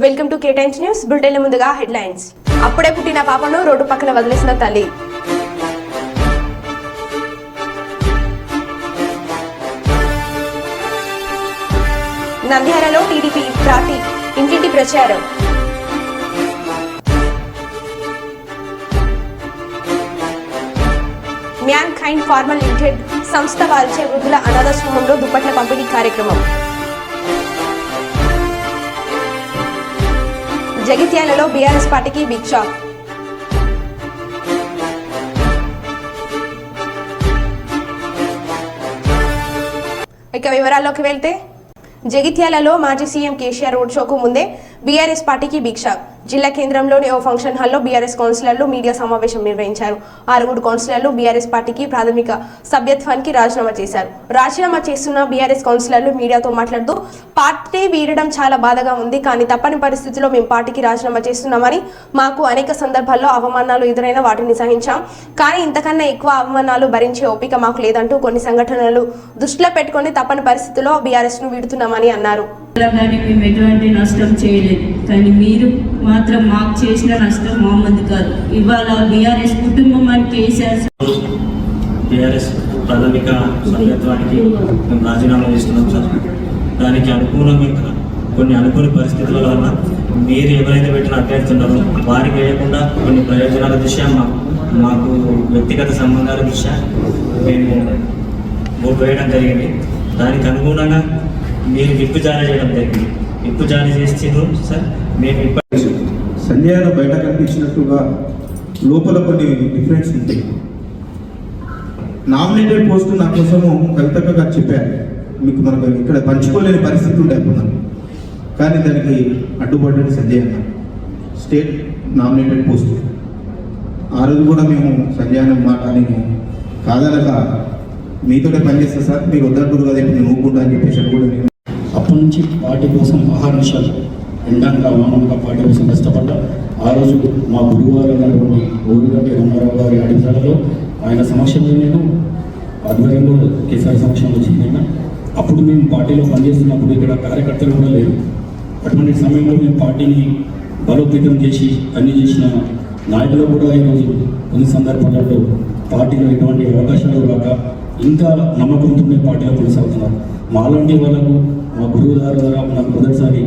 Welcome to K times news bulletin ముందుగా headlines. అప్పుడే పుట్టిన పాపను రోడ్డు పక్కన వదిలేసిన తల్లి. నంద్యాలలో టీడీపీ పార్టీ ఇంటింటి ప్రచారం. మ్యాన్ కైండ్ ఫార్మల్ లిమిటెడ్ సంస్థ వారిచే వృద్ధుల అనాథాశ్రమంలో దుప్పట్ల పంపిణీ కార్యక్రమం. జగిత్యాలలో బీఆర్ఎస్ పార్టీకి బిగ్ షాక్. ఇక వివరాల్లోకి వెళ్తే జగిత్యాలలో మాజీ సీఎం కేసీఆర్ రోడ్ షోకు ముందే బీఆర్ఎస్ పార్టీకి బిగ్ షాక్. జిల్లా కేంద్రంలోని ఓ ఫంక్షన్ హాల్లో బీఆర్ఎస్ కౌన్సిలర్లు మీడియా సమావేశం నిర్వహించారు. 6 కౌన్సిలర్లు బీఆర్ఎస్ పార్టీకి ప్రాథమిక సభ్యత్వానికి రాజీనామా చేశారు. రాజీనామా చేస్తున్న బీఆర్ఎస్ కౌన్సిలర్లు మీడియాతో మాట్లాడుతూ పార్టీ వీడడం చాలా బాధగా ఉంది, కానీ తప్పని పరిస్థితిలో మేము పార్టీకి రాజీనామా చేస్తున్నామని, మాకు అనేక సందర్భాల్లో అవమానాలు ఎదురైన వాటిని సహించాం, కానీ ఇంతకన్నా ఎక్కువ అవమానాలు భరించే ఓపిక మాకు లేదంటూ కొన్ని సంఘటనలు దృష్టిలో పెట్టుకుని తప్పని పరిస్థితిలో బీఆర్ఎస్ ను వీడుతున్నామని అన్నారు. మేము ఎటువంటి నష్టం చేయలేదు, కానీ మీరు మాత్రం మాకు చేసిన నష్టం మామూలు కాదు. ఇవాళ బీఆర్ఎస్ కుటుంబం అని కేసీఆర్ బీఆర్ఎస్ ప్రాథమిక సభ్యత్వానికి మేము రాజీనామా చేస్తున్నాం సార్. దానికి అనుకూలంగా కొన్ని అనుకూల పరిస్థితుల వల్ల మీరు ఎవరైతే పెట్టిన అభ్యర్థున్నారో వారికి వేయకుండా కొన్ని ప్రయోజనాల దృష్ట్యా మాకు వ్యక్తిగత సంబంధాల దృష్ట్యా మేము ఓటు వేయడం జరిగింది. దానికి అనుగుణంగా మీరు విప్పు జారీ చేయడం జరిగింది. విప్పు జారీ చేస్తున్నారు సార్. మేము సంజయ్ బయట కనిపించినట్టుగా లోపల కొన్ని డిఫరెన్స్ ఉంటాయి. నామినేటెడ్ పోస్టు నా కోసము కవితక్క గారు చెప్పారు, మీకు మనకు ఇక్కడ పంచుకోలేని పరిస్థితి ఉండే అనుకున్నాను, కానీ దానికి అడ్డుపడ్డాడు సంజయ్ అన్న. స్టేట్ నామినేటెడ్ పోస్టు ఆ రోజు కూడా మేము సంజయ్ అన్న మాట నేను కాదనక మీతోనే పనిచేస్తా సార్, మీరు వద్దంటారు కదా నేను ఊరుకుంటా అని చెప్పేసి కూడా నేను అప్పటి నుంచి పార్టీ కోసం మహానిషాలు ఎండాక వానంగా పార్టీ కోసం కష్టపడ్డా. ఆ రోజు మా గురువారు అయినటువంటి ఓరుగంటి రామారావు గారి అడిగిలో ఆయన సమక్షంలో నేను ఆధ్వర్యంలో కేసీఆర్ సమక్షంలో చేరినా. అప్పుడు మేము పార్టీలో పనిచేస్తున్నప్పుడు ఇక్కడ కార్యకర్తలు కూడా లేరు. అటువంటి సమయంలో మేము పార్టీని బలోపేతం చేసి అన్ని చేసిన నాయకులు కూడా ఈరోజు కొన్ని సందర్భాలలో పార్టీలో ఎటువంటి అవకాశాలు రాక ఇంకా నమ్మకంతోనే పార్టీలో కొనసాగుతున్నారు. మాలాంటి వాళ్ళకు మా గురువు ద్వారా నాకు మొదటిసారి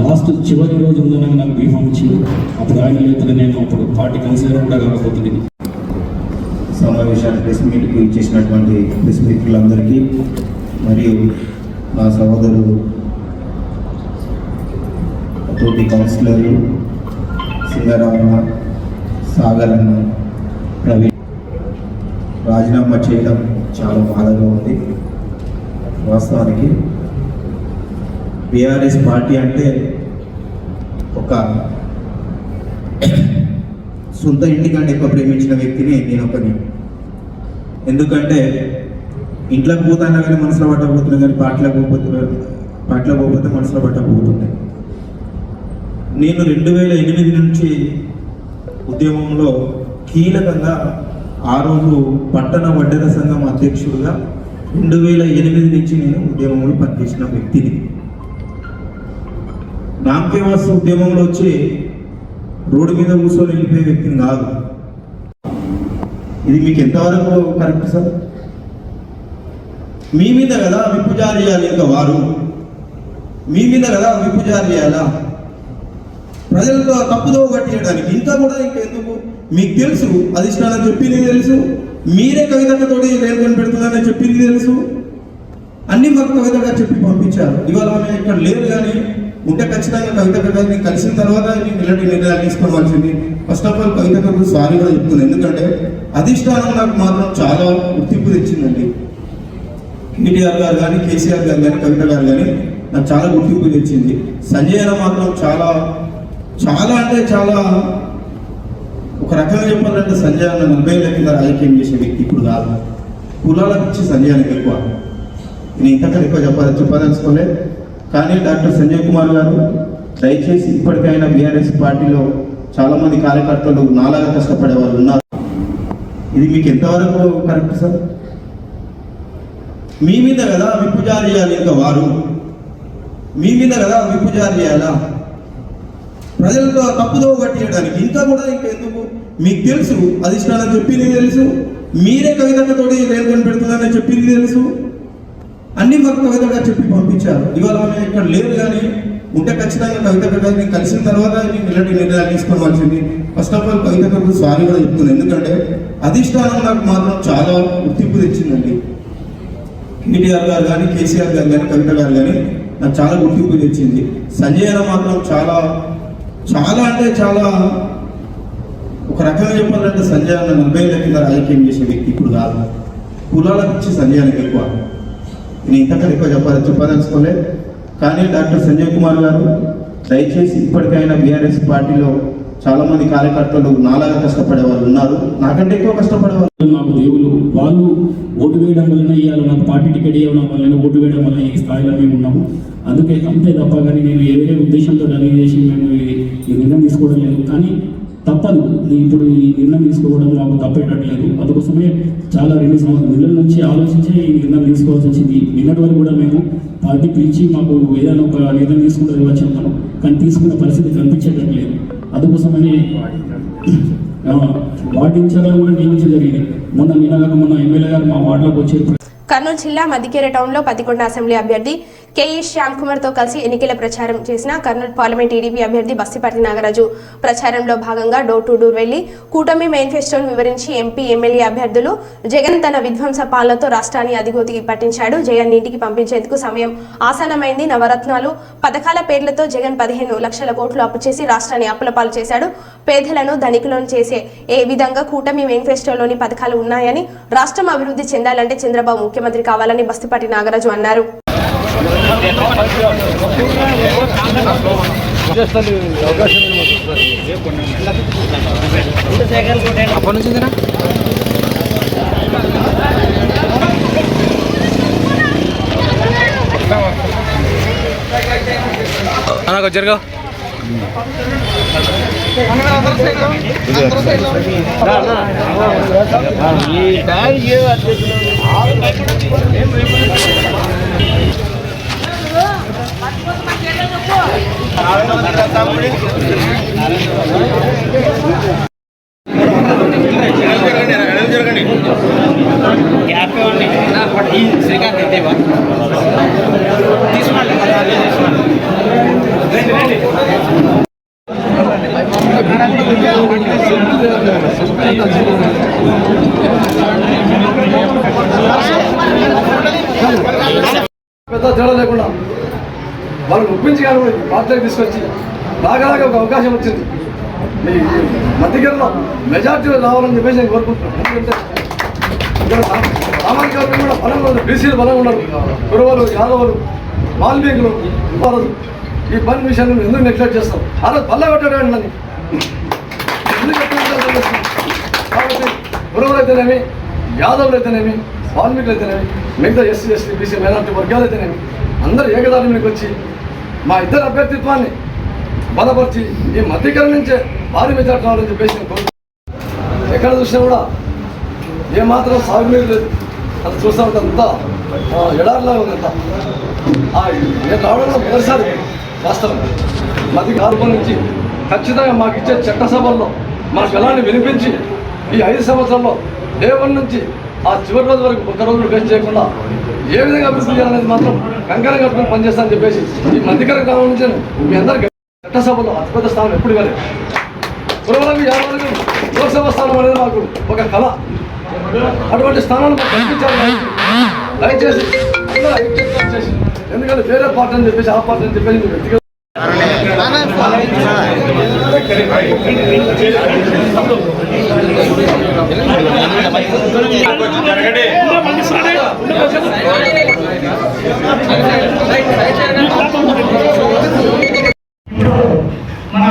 లాస్ట్ చివరి రోజు ఉందని నాకు బీఫామ్ ఇచ్చింది. అప్పుడు ఆయన లేకపోతే నేను అప్పుడు పార్టీ కౌన్సిలర్ కూడా కాకపోతుంది. సమావేశాన్ని ప్రెస్ మీట్కి ఇచ్చేసినటువంటి ప్రెస్ మిత్రులందరికీ మరియు నా సహోదరుడు తోటి కౌన్సిలర్లు సింగరామ, సాగర్ అన్న, ప్రవీణ్ రాజీనామా చేయడం చాలా బాధగా ఉంది. వాస్తవానికి బీఆర్ఎస్ పార్టీ అంటే ఒక సొంత ఇంటికంటే ఎక్కువ ప్రేమించిన వ్యక్తిని నేను ఒకని. ఎందుకంటే ఇంట్లోకి పోతాను కానీ మనసులో పట్టకపోతున్నాను, కానీ పాటలో పోతే మనసులో పట్టకపోతున్నాయి. నేను 2008 నుంచి ఉద్యమంలో కీలకంగా ఆ రోజు పట్టణ వడ్డెర సంఘం అధ్యక్షుడుగా 2008 నుంచి నేను ఉద్యమంలో పనిచేసిన వ్యక్తిని. నామకేవాసు ఉద్యమంలో వచ్చి రోడ్డు మీద కూర్చొని వెళ్ళిపోయే వ్యక్తిని కాదు. ఇది మీకు ఎంతవరకు కరెక్ట్ సార్? మీ మీద కదా విప్పు జారీ చేయాలి, ఇంకా వారు మీ మీద కదా విప్పు జారీ చేయాలా? ప్రజలతో తప్పుదో పట్టియడానికి ఇంకా కూడా ఇంకెందుకు? మీకు తెలుసు అధిష్టానం చెప్పింది తెలుసు, మీరే కవితతోటి రేల్కొని పెడుతుందని చెప్పింది తెలుసు, అన్ని మాకు కవితగా చెప్పి పంపించారు. ఇవాళ మేము ఇక్కడ లేదు, కానీ ఉంటే ఖచ్చితంగా కవిత గారిని కలిసిన తర్వాత ఇలాంటి నిర్ణయాలు తీసుకోవాల్సింది. ఫస్ట్ ఆఫ్ ఆల్ కవిత గారు సారీ కూడా చెప్తున్నాను, ఎందుకంటే అధిష్టానం నాకు మాత్రం చాలా గుర్తింపు తెచ్చిందండి. కేటీఆర్ గారు కానీ, కేసీఆర్ గారు కానీ, కవిత గారు కానీ నాకు చాలా గుర్తింపు తెచ్చింది. సంజయ్ మాత్రం చాలా చాలా అంటే చాలా, ఒక రకంగా చెప్పాలంటే సంజయ్ అన్న 40 ఏళ్ల కింద రాజకీయం చేసే వ్యక్తి ఇప్పుడు కాదు. కులాలకు ఇచ్చి సంజయానికి ఎక్కువ, నేను ఇంతకంటే ఎక్కువ చెప్పదలుచుకోలే. కానీ డాక్టర్ సంజయ్ కుమార్ గారు దయచేసి ఇప్పటికైనా బీఆర్ఎస్ పార్టీలో చాలామంది కార్యకర్తలు నాలాగా కష్టపడే వాళ్ళు ఉన్నారు. ఇది మీకు ఎంతవరకు కరెక్ట్ సార్? మీ మీద కదా విప్పు జారీ చేయాలి, ఇంకా వారు మీ మీద కదా విప్పు జారీ చేయాలా? ప్రజలతో తప్పుదో పట్టియడానికి ఇంకా కూడా ఇంకెందుకు మీకు తెలుసు అధిష్టానం చెప్పింది తెలుసు, మీరే కవితతోటి రేల్కొని పెడుతున్నారని చెప్పింది తెలుసు, అన్ని మాకు కవితగా చెప్పి పంపించారు. ఇవాళ ఆమె ఇక్కడ లేరు, కానీ ఉంటే ఖచ్చితంగా కవిత గారిని కలిసిన తర్వాత ఇలాంటి నిర్ణయాలు తీసుకోవాల్సింది. ఫస్ట్ ఆఫ్ ఆల్ కవిత గారు సారీ కూడా చెప్తున్నాను, ఎందుకంటే అధిష్టానం నాకు మాత్రం చాలా గుర్తింపు తెచ్చిందండి. కేటీఆర్ గారు కానీ, కేసీఆర్ గారు కానీ, కవిత గారు కానీ నాకు చాలా గుర్తింపు తెచ్చింది. సంజయ్ అన్న మాత్రం చాలా చాలా అంటే చాలా, ఒక రకంగా చెప్పాలంటే సంజయ్ అన్న 40 ఏళ్ల కింద రాజకీయం చేసే వ్యక్తి ఇప్పుడు కాదు. కులాలకు ఇచ్చి సంజయ్ అన్నకి ఎక్కువ, నేను ఇంతకన్నా ఎక్కువ చెప్పదలుచుకోలే. కానీ డాక్టర్ సంజయ్ కుమార్ గారు దయచేసి ఇప్పటికైనా బీఆర్ఎస్ పార్టీలో చాలా మంది కార్యకర్తలు నాలాగా కష్టపడే వాళ్ళు ఉన్నారు, నాకంటే ఎక్కువ కష్టపడేవాళ్ళు. నాకు దేవుళ్ళు వాళ్ళు ఓటు వేయడం వలన ఇవాళ నాకు పార్టీ టికెట్ ఇవ్వడం వల్ల ఓటు వేయడం వల్ల ఈ స్థాయిలో మేము ఉన్నాము. అందుకే అంతే తప్ప కానీ నేను ఏ వేరే ఉద్దేశంతో రన్నింగ్ చేసి మేము ఈ నిర్ణయం తీసుకోవడం లేదు. కానీ తప్పదు, ఇప్పుడు ఈ నిర్ణయం తీసుకోవడం మాకు తప్పేటట్లేదు. అందుకోసమే చాలా 2 నెలల నుంచి ఆలోచించే ఈ నిర్ణయం తీసుకోవాల్సి వచ్చింది. నిన్నటి వరకు కూడా మేము పార్టీ పిలిచి మాకు ఏదైనా ఒక నిర్ణయం తీసుకుంటే వచ్చాము, కానీ తీసుకున్న పరిస్థితి కనిపించేటట్లేదు. అందుకోసమని వార్డు ఇన్ఛార్జ్లు కూడా నియమించడం జరిగింది. మొన్న ఎమ్మెల్యే గారు మా వార్డులోకి వచ్చారు. కర్నూలు జిల్లా మదికేర టౌన్లో పతికొండ అసెంబ్లీ అభ్యర్థి కేఈ శ్యామ్ కుమార్ తో కలిసి ఎన్నికల ప్రచారం చేసిన కర్నూలు పార్లమెంట్ టీడీపీ అభ్యర్థి బస్తిపాటి నాగరాజు ప్రచారంలో భాగంగా డోర్ టు డోర్ వెళ్లి కూటమి మేనిఫెస్టోను వివరించి ఎంపీ ఎమ్మెల్యే అభ్యర్థులు జగన్ తన విధ్వంస పాలనతో రాష్ట్రాన్ని అధిగోతికి పట్టించాడు, జగన్ ఇంటికి పంపించేందుకు సమయం ఆసన్నమైంది, నవరత్నాలు పథకాల పేర్లతో జగన్ 15 లక్షల కోట్లు అప్పు చేసి రాష్ట్రాన్ని అప్పులపాలు చేశాడు, పేదలను ధనికులను చేసే ఏ విధంగా కూటమి మేనిఫెస్టోలోని పథకాలు ఉన్నాయని, రాష్ట్రం అభివృద్ధి చెందాలంటే చంద్రబాబు ముఖ్యమంత్రి కావాలని బస్తిపాటి నాగరాజు అన్నారు. జరగా పెద్ద తేడా లేకుండా వాళ్ళని ఒప్పించి కానీ పార్టీకి తీసుకొచ్చి బాగా ఒక అవకాశం వచ్చింది. ఈ మధ్యకేరళలో మెజార్టీ రావాలని చెప్పేసి నేను కోరుకుంటున్నాను. ఎందుకంటే ఇక్కడ సామాజిక వర్గం కూడా బలంగా ఉంది, బీసీలు బలంగా ఉన్నారు, కురవలు, యాదవులు, వాల్మీకులు, కుమారులు. ఈ పని విషయాన్ని ఎందుకు నెగ్లెక్ట్ చేస్తాం? ఆ రోజు పల్ల కొట్టాడు నన్ను ఎందుకు కాబట్టి కురవలు అయితేనేమి, యాదవులు అయితేనేమి, వాల్మీకులు అయితేనేమి, మిగతా ఎస్సీ ఎస్టీ బీసీ మైనార్టీ వర్గాలు అయితేనేమి అందరూ ఏకదాని మీదకి వచ్చి మా ఇద్దరు అభ్యర్థిత్వాన్ని బలపరిచి ఈ మధ్యకరణ నుంచే భారీ మెజార్టీ రావాలని చెప్పేసి ఎక్కడ చూసినా కూడా ఏమాత్రం సాగునీరు లేదు. అది చూస్తూ ఉంటే అంతా ఎడారిలాగా ఉందంతా. నేను రావడంలో మొదటిసారి వాస్తవం మధ్య కార్పొ నుంచి ఖచ్చితంగా మాకు ఇచ్చే చట్టసభల్లో మా గలాన్ని వినిపించి ఈ 5 సంవత్సరాల్లో డే 1 నుంచి ఆ చివరి రోజు వరకు ఒక్క రోజు వేస్ట్ చేయకుండా ఏ విధంగా అభివృద్ధి చేయాలనేది మాత్రం కంకణం కట్టుకుని పనిచేస్తానని చెప్పేసి ఈ మధ్యకర గ్రామం నుంచి మీ అందరికీ చట్టసభలో అతిపెద్ద స్థానం ఎప్పుడు ఇవ్వలేదు. కురవలకు 50 లోక్సభ స్థానం అనేది మాకు ఒక కళ. అటువంటి స్థానాన్ని మాకు కల్పించాలి. దయచేసి ఎందుకంటే వేరే పార్టీ అని చెప్పేసి ఆ పార్టీ అని చెప్పేసి వ్యక్తిగత మన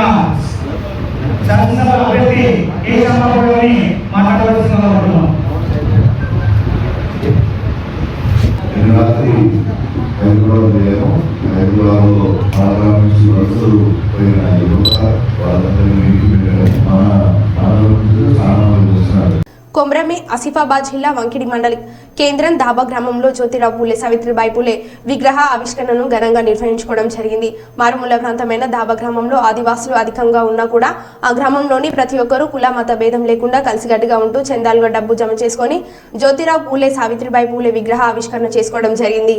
శాసనసభ అభ్యర్థి కేసీఆర్ని మాట్లాడవలసిన రాత్రి హైదరాబాద్ హైదరాబాద్లో పార్లమెంట్ వరుసలు పోయిన యువత వాళ్ళందరినీ మన స్నానాలు చేస్తున్నారు. కొమ్రమి ఆసిఫాబాద్ జిల్లా వంకిడి మండలి కేంద్రం దాబా గ్రామంలో జ్యోతిరావు పూలే సావిత్రిబాయి పూలే విగ్రహ ఆవిష్కరణను ఘనంగా నిర్వహించుకోవడం జరిగింది. మారుమూల ప్రాంతమైన దాబా గ్రామంలో ఆదివాసులు అధికంగా ఉన్నా కూడా ఆ గ్రామంలోని ప్రతి ఒక్కరూ కుల మత భేదం లేకుండా కలిసికట్టుగా ఉంటూ చందాలుగా డబ్బు జమ చేసుకొని జ్యోతిరావు పూలే సావిత్రిబాయి పూలే విగ్రహ ఆవిష్కరణ చేసుకోవడం జరిగింది.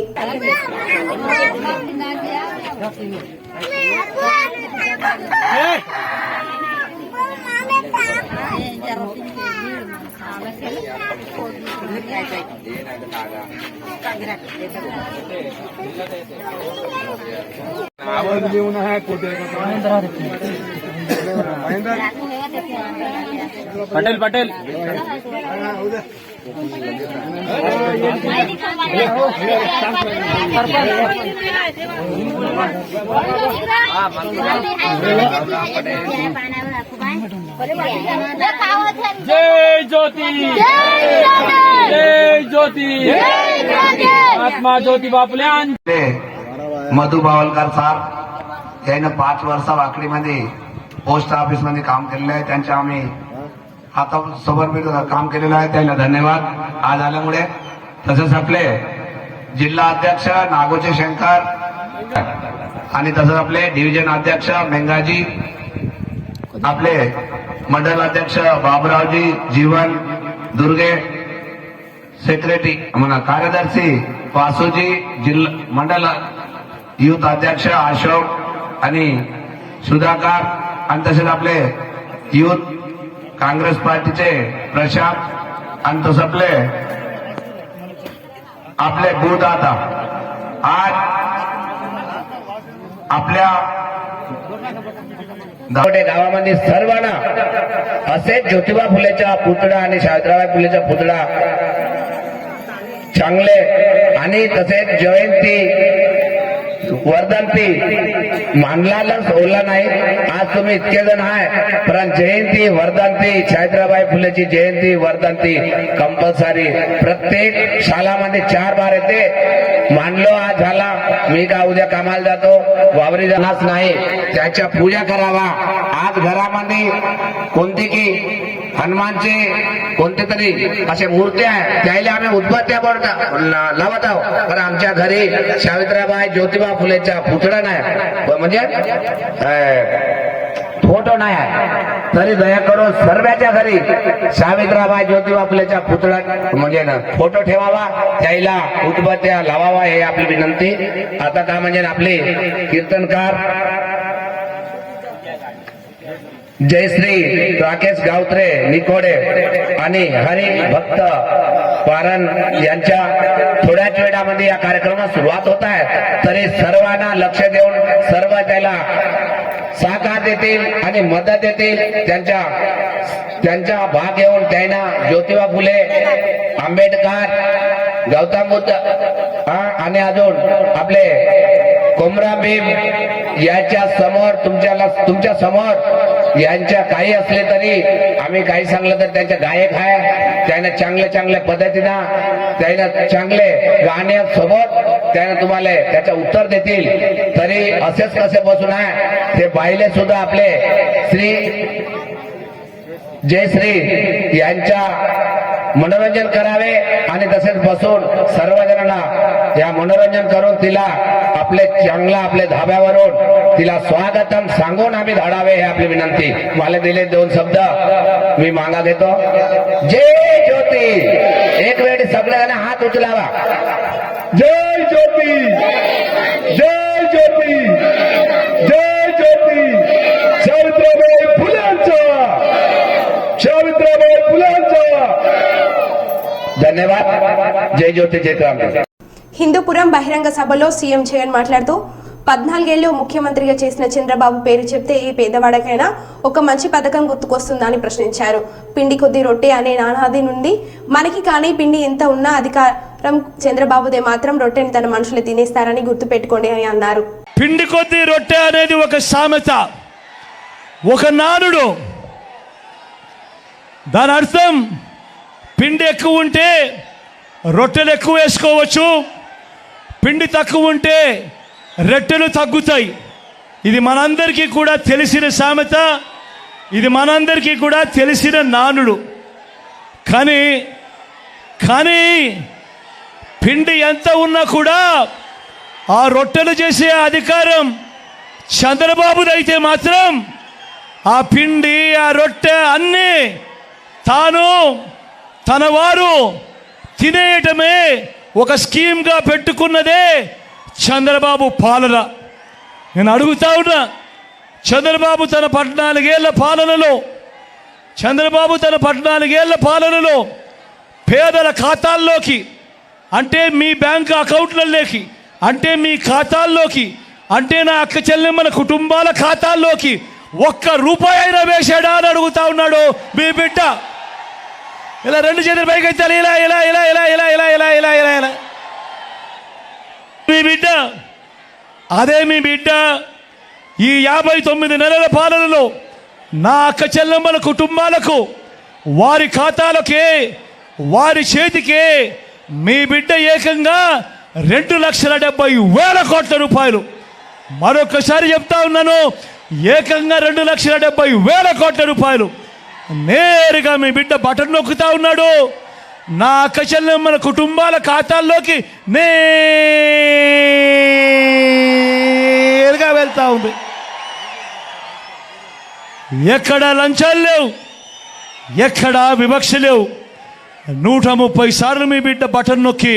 पटेल पटेल जय ज्योति जय ज्योति महात्मा ज्योतिबा फुले मधु बावलकर साहेब यानं 5 वर्ष वाकडीमध्ये पोस्ट ऑफिस मध्ये काम केलेलं आहे. त्यांचे आम्ही आता समर्पित काम केलेलं आहे, त्यांना धन्यवाद आज आल्यामुळे. तसंच आपले जिल्हा अध्यक्ष नागोचे शंकर आणि तसंच आपले डिव्हिजन अध्यक्ष मेंगाजी, आपले मंडल अध्यक्ष बाबुरावजी जीवन दुर्गे, सेक्रेटरी म्हणा कार्यदर्शी वासुजी, जिल्हा मंडल युथ अध्यक्ष अशोक आणि सुधाकर, आणि तसेच आपले युथ काँग्रेस पार्टीचे प्रशांत आणि तसं आपले बूथ आता आज आपल्या गावामध्ये सर्वांना असेच ज्योतिबा फुलेचा पुतळा आणि सावित्रीबाई फुलेचा पुतळा चांगले आणि तसेच जयंती वर्धंती मानलाच ओला नाही. आज तुम्ही इतके जण आहे पण जयंती वर्धंती सावित्रीबाई फुलेची जयंती वर्धंती कंपल्सरी प्रत्येक शाळामध्ये 4 बार येते. मानलो आज झाला मी का उद्या कामाला जातो वावरी जाणारच नाही, त्याच्या पूजा करावा. आज घरामध्ये कोणती की हनुमानचे कोणते तरी असे मूर्त्या आहे त्याला आम्ही उदबत्त्या लावत आहोत, पण आमच्या घरी सावित्रीबाई ज्योतिबा फुलेचा पुतळा नाही म्हणजे फोटो नाही आहे. तरी दया करून सर्वांच्या घरी सावित्रीबाई ज्योतिबा फुलेचा पुतळा म्हणजे फोटो ठेवावा, त्याला उदबत्त्या लावावा हे आपली विनंती. आता का म्हणजे आपले कीर्तनकार जयश्री राकेश गावत्रे निकोडे आणि हरी भक्त पारण यांच्या थोड्याच वेळामध्ये या कार्यक्रमाला सुरुवात होत आहे. तरी सर्वांना लक्ष देऊन सर्व त्याला सहकार देतील आणि मदत देतील. त्यांचा भाग घेऊन त्यांना ज्योतिबा फुले, आंबेडकर, गौतम बुद्ध आणि अजून आपले कोमराम भीम याच्या समोर तुमच्या समोर यांच्या काही असले तरी आम्ही काही सांगलं तर त्यांच्या गायक आहे, त्यांना चांगल्या पद्धतीनं त्यांना चांगले गाण्यासोबत त्यांना तुम्हाला त्याचं उत्तर देतील. तरी असेच कसे बसून आहे ते बाहिले सुद्धा आपले श्री जयश्री यांच्या मनोरंजन करावे आणि तसेच बसून सर्वजणांना या मनोरंजन करून तिला आपले धाब्यावरून तिला स्वागतम सांगून आम्ही धाडावे हे आपली विनंती. मला दिले 2 शब्द मी मागा घेतो. जय ज्योती. एक वेळ सगळ्यांना हात उचलावा. जय ज्योती जय ज्योती जय ज्योती. सावित्रीबाई फुलांचा धन्यवाद. जय ज्योती जय क्रांती. హిందూపురం బహిరంగ సభలో సీఎం జగన్ మాట్లాడుతూ 14 ఏళ్లు ముఖ్యమంత్రిగా చేసిన చంద్రబాబు పేరు చెప్తే ఏ పేదవాడికైనా ఒక మంచి పథకం గుర్తుకొస్తుందని ప్రశ్నించారు. పిండి కొద్ది రొట్టె అనే నానాది నుండి మనకి కానీ పిండి ఎంత ఉన్నా అధికారం చంద్రబాబుదే మాత్రం రొట్టెని తన మనుషులు తినేస్తారని గుర్తుపెట్టుకోండి అని అన్నారు. పిండి కొద్ది రొట్టె అనేది ఒక సామెత, ఒక నానుడు. దాని అర్థం పిండి ఎక్కువ ఉంటే రొట్టెలు ఎక్కువ వేసుకోవచ్చు, పిండి తక్కువ ఉంటే రొట్టెలు తగ్గుతాయి. ఇది మనందరికీ కూడా తెలిసిన సామెత, ఇది మనందరికీ కూడా తెలిసిన నానుడు. కానీ కానీ పిండి ఎంత ఉన్నా కూడా ఆ రొట్టెలు చేసే అధికారం చంద్రబాబుదైతే మాత్రం ఆ పిండి ఆ రొట్టె అన్నీ తాను తన వారు తినేయటమే ఒక స్కీమ్గా పెట్టుకున్నదే చంద్రబాబు పాలన. నేను అడుగుతా ఉన్నా, చంద్రబాబు తన 14 ఏళ్ల పాలనలో పేదల ఖాతాల్లోకి, అంటే మీ బ్యాంక్ అకౌంట్లలోకి, అంటే మీ ఖాతాల్లోకి, అంటే నా అక్క చెల్లెమ్మల కుటుంబాల ఖాతాల్లోకి ₹1 అయినా వేసాడా అని అడుగుతా ఉన్నాడు మీ బిడ్డ. ఇలా 2 చేతులు పైకి ఎత్తాలి, ఇలా ఇలా ఇలా ఇలా ఇలా ఇలా ఇలా ఇలా ఇలా ఇలా మీ బిడ్డ. అదే మీ బిడ్డ ఈ 59 నెలల పాలనలో నా అక్క చెల్లెమ్మల కుటుంబాలకు వారి ఖాతాలకే వారి చేతికే మీ బిడ్డ ఏకంగా 2,70,000 కోట్ల రూపాయలు. మరొకసారి చెప్తా ఉన్నాను, ఏకంగా 2,70,000 కోట్ల రూపాయలు నేరుగా మీ బిడ్డ బటన్ నొక్కుతా ఉన్నాడు. నా అక్క చెల్లెమ్మల కుటుంబాల ఖాతాల్లోకి నేరుగా వెళ్తా ఉంది. ఎక్కడా లంచాలు లేవు, ఎక్కడా వివక్ష లేవు. 130 సార్లు మీ బిడ్డ బటన్ నొక్కి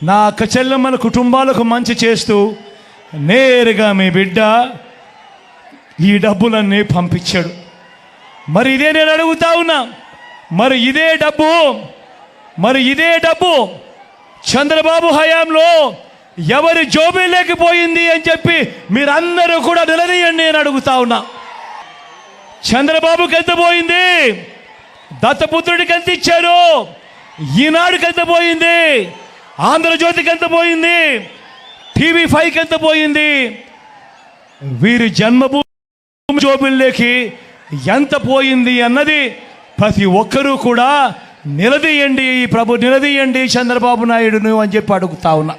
నా అక్క చెల్లెమ్మల కుటుంబాలకు మంచి చేస్తూ నేరుగా మీ బిడ్డ ఈ డబ్బులన్నీ పంపించాడు. మరి ఇదే నేను అడుగుతా ఉన్నా, మరి ఇదే డబ్బు చంద్రబాబు హయాంలో ఎవరి జోబీలోకి పోయింది అని చెప్పి మీరందరూ కూడా నిలదీయండి నేను అడుగుతా ఉన్నా. చంద్రబాబుకి ఎంత పోయింది? దత్తపుత్రుడికి ఎంత ఇచ్చారు? ఈనాడుకి ఎంత పోయింది? ఆంధ్రజ్యోతికి ఎంత పోయింది? TV5కి ఎంత పోయింది? వీరి జన్మభూమి జోబుల్లోకి ఎంత పోయింది అన్నది ప్రతి ఒక్కరూ కూడా నిలదీయండి చంద్రబాబు నాయుడును అని చెప్పి అడుగుతా ఉన్నా.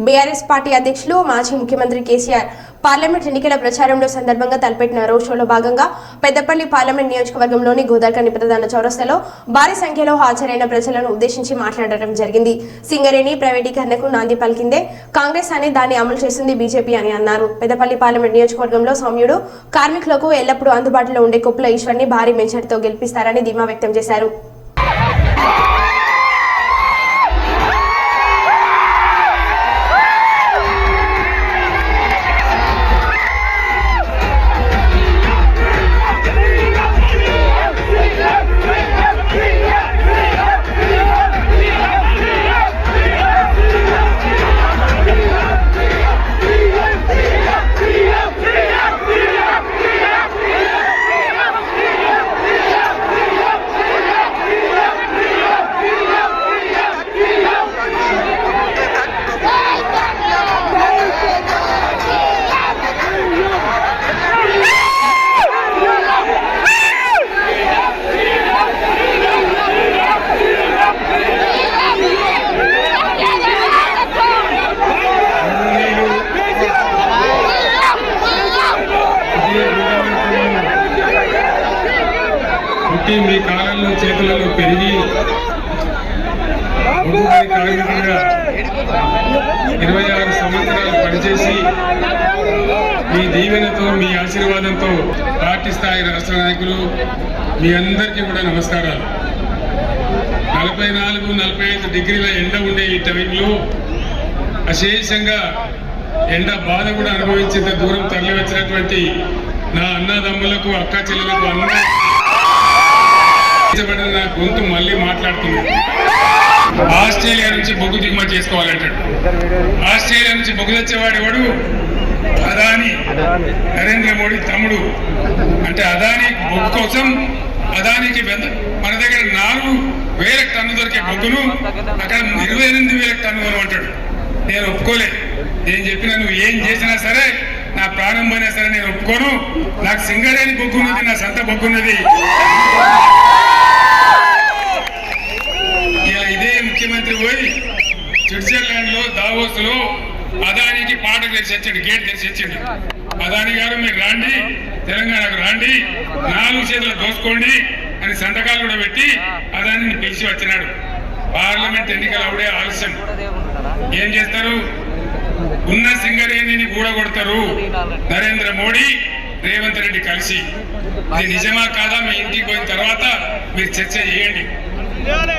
బీఆర్ఎస్ పార్టీ అధ్యక్షులు మాజీ ముఖ్యమంత్రి కేసీఆర్ పార్లమెంట్ ఎన్నికల ప్రచారంలో సందర్భంగా తలపెట్టిన రోడ్ షోలో భాగంగా పెద్దపల్లి పార్లమెంట్ నియోజకవర్గంలోని గోదావరి ప్రధాన చౌరస్తాలో భారీ సంఖ్యలో హాజరైన ప్రజలను ఉద్దేశించి మాట్లాడటం జరిగింది. సింగరేణి ప్రైవేటీకరణకు నాంది పలికిందే కాంగ్రెస్ అని, దాన్ని అమలు చేసింది బీజేపీ అని అన్నారు. పెద్దపల్లి పార్లమెంట్ నియోజకవర్గంలో సౌమ్యుడు కార్మికులకు ఎల్లప్పుడూ అందుబాటులో ఉండే కొప్పుల ఈశ్వర్ని భారీ మెజార్టీతో గెలిపిస్తారని ధీమా వ్యక్తం చేశారు. మీ కాలంలో చేతులలో పెరిగి కార్మికులుగా 26 సంవత్సరాలు పనిచేసి మీ దీవెనతో మీ ఆశీర్వాదంతో పార్టీ స్థాయి రాష్ట్ర నాయకులు మీ అందరికీ కూడా నమస్కారాలు. 44-45 డిగ్రీల ఎండ ఉండే ఈ టైంలో అశేషంగా ఎండ బాధ కూడా అనుభవించేంత దూరం తరలి వచ్చినటువంటి నా అన్నదమ్ములకు అక్క చెల్లెలకు నా గొంతు మళ్ళీ మాట్లాడుతున్నాడు. ఆస్ట్రేలియా నుంచి బొగ్గు దిగుమతి చేసుకోవాలంటాడు. ఆస్ట్రేలియా నుంచి బొగ్గు తెచ్చేవాడు ఎవడు? అదాని, నరేంద్ర మోడీ తమ్ముడు. అంటే అదాని బొగ్గు కోసం అదానికి మన దగ్గర 4,000 టన్ను దొరికే బొగ్గును అక్కడ 28,000 టన్ను అంటాడు. నేను ఒప్పుకోలే. నేను చెప్పిన నువ్వు ఏం చేసినా సరే, నా ప్రాణం పోయినా సరే నేను ఒప్పుకోను. నాకు సింగరేణి బొగ్గున్నది, నా సొంత బొగ్గున్నది. ఇదే ముఖ్యమంత్రి పోయి స్విట్జర్లాండ్ లో దావోస్ లో అదానికి పాట తెరిచి వచ్చాడు, గేట్ తెరిచి వచ్చిండు. అదాని గారు మీరు రాండి, తెలంగాణకు రాండి, 4 చేతులు దోసుకోండి అని దాని సంతకాలు కూడా పెట్టి అదాన్ని పిలిచి వచ్చినాడు. పార్లమెంట్ ఎన్నికలు అవుడే ఆలస్యం. ఏం చేస్తారు? ఉన్న సింగరేణిని కూడగొడతారు నరేంద్ర మోడీ, రేవంత్ రెడ్డి కలిసి. ఇది నిజమా కాదా మీ ఇంటికి పోయిన తర్వాత మీరు చర్చ చేయండి.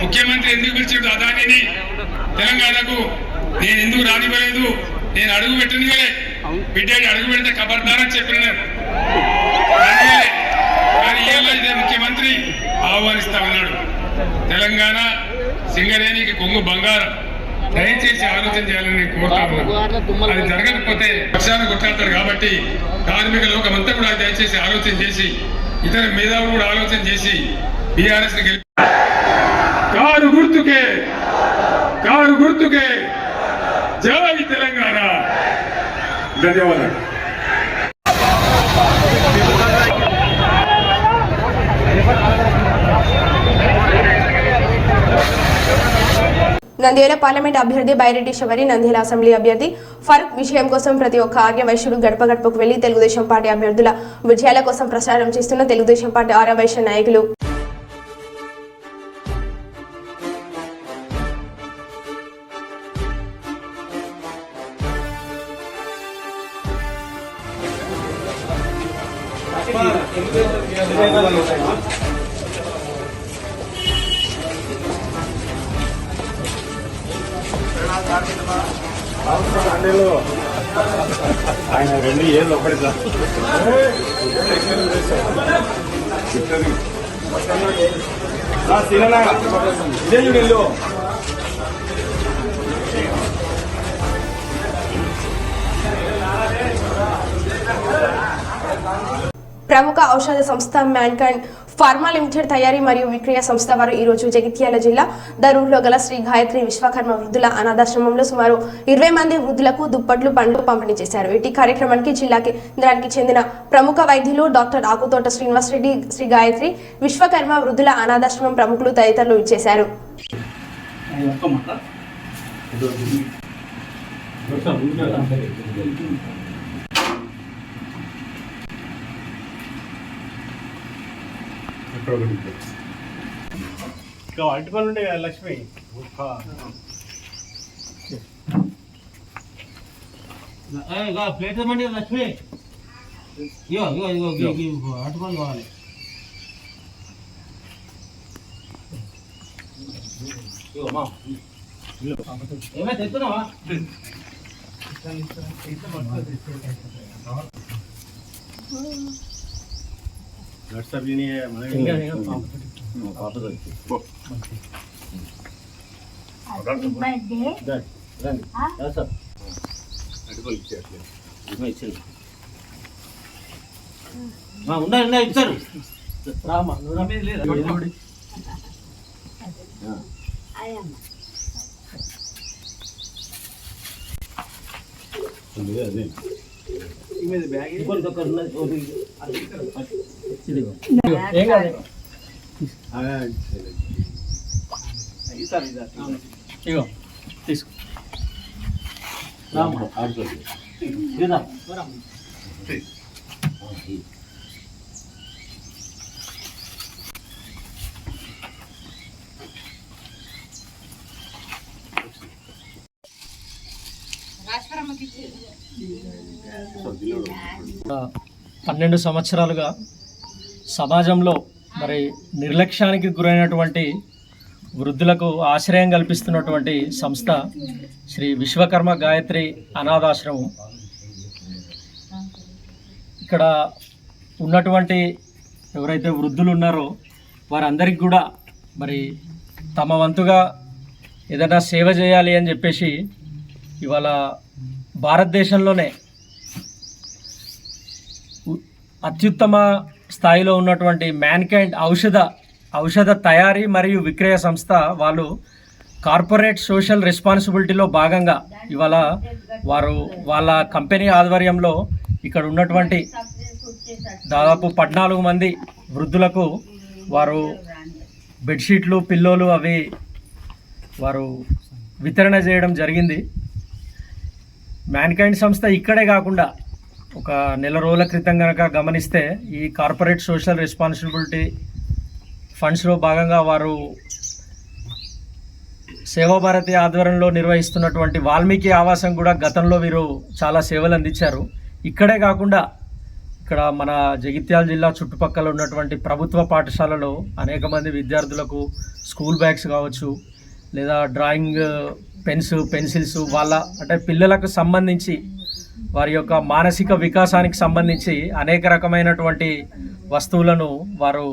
ముఖ్యమంత్రి ఎందుకు పిలిచాడు అదానిని తెలంగాణకు? నేను ఎందుకు రానివ్వలేదు? నేను అడుగు పెట్టనివ్వలే. బిడ్డని అడుగు పెడితే ఖబర్దారని చెప్పిన కానీ ఇదే ముఖ్యమంత్రి ఆహ్వానిస్తా ఉన్నాడు. తెలంగాణ సింగరేణికి కొంగు బంగారం. దయచేసి ఆలోచన చేయాలని నేను కోరుతా ఉన్నాను. అది జరగకపోతే పక్షాన్ని కొట్లాడతారు కాబట్టి కార్మిక లోకమంతా కూడా దయచేసి ఆలోచన చేసి, ఇతర మేధావులు కూడా ఆలోచన చేసి బీఆర్ఎస్ ని గెలిపి కారు గుర్తుకే జై తెలంగాణ. ధన్యవాదాలు. నంద్యాల పార్లమెంట్ అభ్యర్థి బైరెడ్డి శబరి, నంద్యాల అసెంబ్లీ అభ్యర్థి ఫరూక్ విజయం కోసం ప్రతి ఒక్క ఆర్యవైశ్యుడు గడప గడపకు వెళ్లి తెలుగుదేశం పార్టీ అభ్యర్థుల విజయాల కోసం ప్రచారం చేస్తున్న తెలుగుదేశం పార్టీ ఆర్యవైశ్య నాయకులు. ఆయన 2 ఏళ్ళు ఒకటి సార్. ప్రముఖ ఔషధ సంస్థ మ్యాన్కైండ్ ఫార్మా లిమిటెడ్ తయారీ మరియు విక్రయ సంస్థ వారు ఈ రోజు జగిత్యాల జిల్లా దరూర్లో గల శ్రీ గాయత్రి విశ్వకర్మ వృద్ధుల అనాథాశ్రమంలో సుమారు 20 మంది వృద్ధులకు దుప్పట్లు, పండ్లు పంపిణీ చేశారు. ఇటీ కార్యక్రమానికి జిల్లా కేంద్రానికి చెందిన ప్రముఖ వైద్యులు డాక్టర్ ఆకుతోట శ్రీనివాస్ రెడ్డి, శ్రీ గాయత్రి విశ్వకర్మ వృద్ధుల అనాథాశ్రమం ప్రముఖులు తదితరులు ఇచ్చేశారు. అటుపల్లి ఉండే కదా లక్ష్మి. ప్లేట్ ఇవ్వండి లక్ష్మి. అటుపల్లి కావాలి. ఏమైనా తెస్తున్నావా? వాట్సాప్ పాప ఉండాలి ఇచ్చారు. రామా మీద లేదా? ఇగో తీసుకో. పన్నెండు సంవత్సరాలుగా సమాజంలో మరి నిర్లక్ష్యానికి గురైనటువంటి వృద్ధులకు ఆశ్రయం కల్పిస్తున్నటువంటి సంస్థ శ్రీ విశ్వకర్మ గాయత్రి అనాథాశ్రమం. ఇక్కడ ఉన్నటువంటి ఎవరైతే వృద్ధులు ఉన్నారో వారందరికీ కూడా మరి తమ వంతుగా ఏదైనా సేవ చేయాలి అని చెప్పేసి ఇవాళ భారతదేశంలోనే అత్యుత్తమ స్థాయిలో ఉన్నటువంటి మ్యాన్కైండ్ ఔషధ తయారీ మరియు విక్రయ సంస్థ వాళ్ళు కార్పొరేట్ సోషల్ రెస్పాన్సిబిలిటీలో భాగంగా ఇవాళ వారు వాళ్ళ కంపెనీ ఆధ్వర్యంలో ఇక్కడ ఉన్నటువంటి దాదాపు 14 మంది వృద్ధులకు వారు బెడ్షీట్లు, పిల్లోలు అవి వారు వితరణ చేయడం జరిగింది. మ్యాన్కైండ్ సంస్థ ఇక్కడే కాకుండా ఒక నెల రోజుల క్రితం కనుక గమనిస్తే ఈ కార్పొరేట్ సోషల్ రెస్పాన్సిబిలిటీ ఫండ్స్లో భాగంగా వారు సేవాభారతి ఆధ్వర్యంలో నిర్వహిస్తున్నటువంటి వాల్మీకి ఆవాసం కూడా గతంలో వీరు చాలా సేవలు అందించారు. ఇక్కడే కాకుండా ఇక్కడ మన జగిత్యాల జిల్లా చుట్టుపక్కల ఉన్నటువంటి ప్రభుత్వ పాఠశాలలో అనేక మంది విద్యార్థులకు స్కూల్ బ్యాగ్స్ కావచ్చు, లేదా డ్రాయింగ్ పెన్సిల్స్ వాళ్ళ అంటే పిల్లలకు సంబంధించి వారి యొక్క మానసిక వికాసానికి సంబంధించి అనేక రకమైనటువంటి వస్తువులను వారు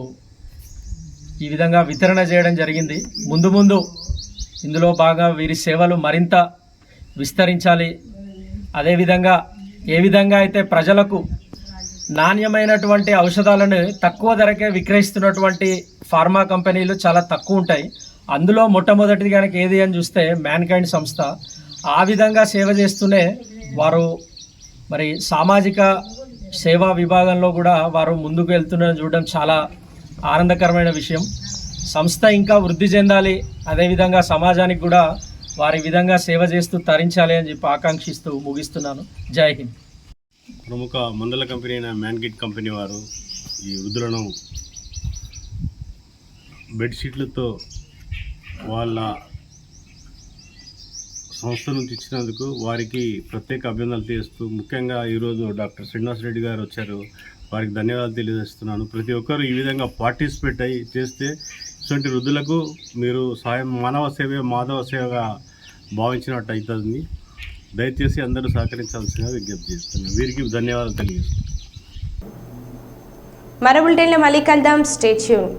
ఈ విధంగా వితరణ చేయడం జరిగింది. ముందు ముందు ఇందులో బాగా వీరి సేవలు మరింత విస్తరించాలి. అదేవిధంగా ఏ విధంగా అయితే ప్రజలకు నాణ్యమైనటువంటి ఔషధాలను తక్కువ ధరకే విక్రయిస్తున్నటువంటి ఫార్మా కంపెనీలు చాలా తక్కువ ఉంటాయి. అందులో మొట్టమొదటిది కనుక ఏది అని చూస్తే మ్యాన్కైండ్ సంస్థ. ఆ విధంగా సేవ చేస్తూనే వారు మరి సామాజిక సేవా విభాగంలో కూడా వారు ముందుకు వెళ్తున్న చూడడం చాలా ఆనందకరమైన విషయం. సంస్థ ఇంకా వృద్ధి చెందాలి, అదేవిధంగా సమాజానికి కూడా వారి విధంగా సేవ చేస్తూ తరించాలి అని చెప్పి ఆకాంక్షిస్తూ ముగిస్తున్నాను. జై హింద్. ప్రముఖ మందుల కంపెనీ అయిన మ్యాన్కిట్ కంపెనీ వారు ఈ వృద్ధులను బెడ్షీట్లతో వాళ్ళ సంస్థ నుంచి ఇచ్చినందుకు వారికి ప్రత్యేక అభినందనలు తెలియజేస్తూ, ముఖ్యంగా ఈరోజు డాక్టర్ శ్రీనివాస్ రెడ్డి గారు వచ్చారు, వారికి ధన్యవాదాలు తెలియజేస్తున్నాను. ప్రతి ఒక్కరు ఈ విధంగా పార్టిసిపేట్ అయ్యి చేస్తే ఇటువంటి వృద్ధులకు మీరు సాయం మానవ సేవ మాధవ సేవగా భావించినట్టు అవుతుంది. దయచేసి అందరూ సహకరించాల్సిందిగా విజ్ఞప్తి చేస్తున్నాను. వీరికి ధన్యవాదాలు తెలియజేస్తున్నాను. మరో బులెటిన్లో మళ్ళీ కలుద్దాం. Stay tune.